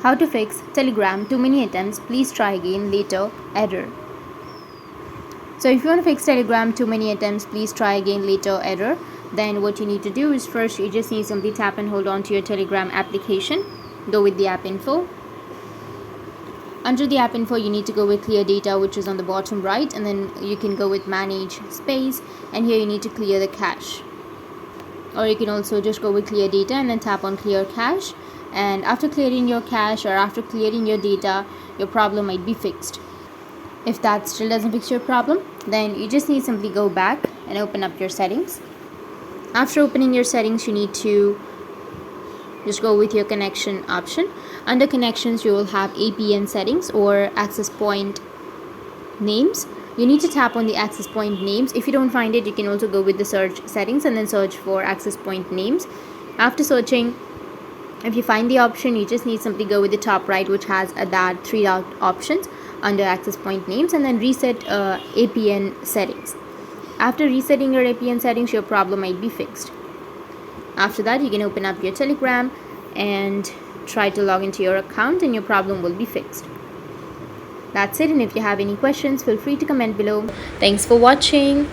How to fix Telegram too many attempts, please try again later error. So if you want to fix Telegram too many attempts, please try again later error, then what you need to do is first you just need to simply tap and hold on to your Telegram application. Go with the app info. Under the app info you need to go with clear data, which is on the bottom right, and then you can go with manage space, and here you need to clear the cache. Or you can also just go with clear data and then tap on clear cache, and after clearing your cache or after clearing your data, your problem might be fixed. If that still doesn't fix your problem, then you just need to simply go back and open up your settings. After opening your settings, you need to just go with your connection option. Under connections you will have APN settings or access point names. You need to tap on the access point names. If you don't find it, you can also go with the search settings and then search for access point names. After searching, if you find the option, you just need to simply go with the top right, which has that 3 dot options under access point names, and then reset APN settings. After resetting your APN settings, your problem might be fixed. After that, you can open up your Telegram and try to log into your account, and your problem will be fixed. That's it, and if you have any questions, feel free to comment below. Thanks for watching.